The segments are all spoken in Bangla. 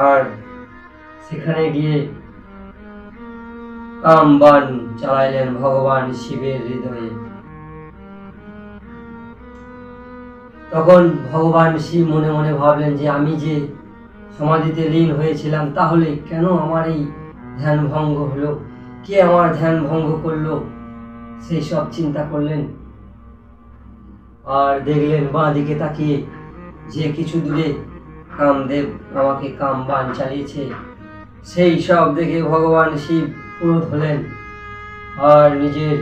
আর সেখানে গিয়ে কামবান চালাইলেন ভগবান শিবের হৃদয়ে। তখন ভগবান শিব মনে মনে ভাবলেন যে আমি যে সমাধিতে লীন হয়েছিলাম, তাহলে কেন আমার এই ধ্যান ভঙ্গ হলো, কে আমার ধ্যান ভঙ্গ করলো, সেই সব চিন্তা করলেন। আর দেখলেন বাঁ দিকে তাকিয়ে যে কিছু দূরে কামদেব আমাকে কামবান চালিয়েছে, সেই সব দেখে ভগবান শিব ক্রোধ হলেন আর নিজের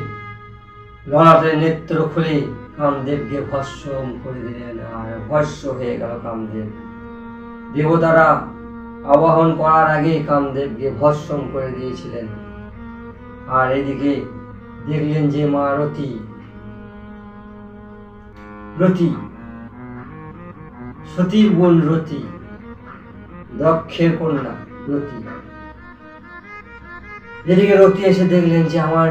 ললাটের নেত্র খুলে কামদেবকে ভস্ম করে দিলেন। আর ভস্ম হয়ে গেল কামদেব। দেবতারা আবাহন করার আগে কামদেবকে ভস্ম করে দিয়েছিলেন। আর এদিকে দেখলেন যে মা রতি সতীর বোন রতি, দক্ষের কন্যা রতি, এদিকে রতি এসে দেখলেন যে আমার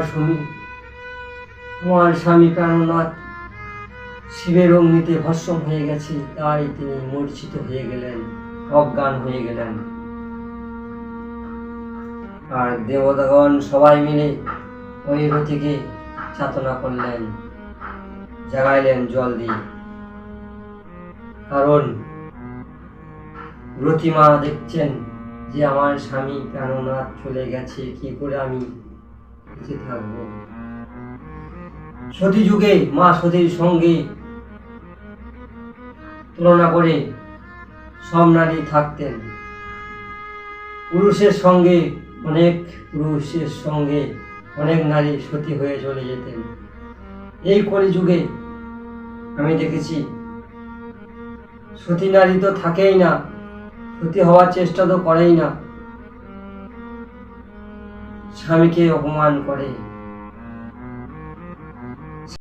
স্বামী প্রাণনাথ শিবের অগ্নিতে ভস্ম হয়ে গেছে, তাই তিনি মূর্ছিত হয়ে গেলেন, অজ্ঞান হয়ে গেলেন। আর দেবতাগণ সবাই মিলে ওই রতিকে যাতনা করলেন, জাগাইলেন জল দিয়ে। কারণ রতিমা দেখছেন যে আমার স্বামী প্রাণনাথ চলে গেছে, কি করে আমি বেঁচে থাকবো। সতী যুগে মা সতীর সঙ্গে তুলনা করে সব নারী থাকতেন। পুরুষের সঙ্গে অনেক নারী সতী হয়ে চলে যেতেন। এই কলিযুগে আমি দেখেছি সতী নারী তো থাকেই না, সতী হওয়ার চেষ্টা তো করেই না, স্বামীকে অপমান করে,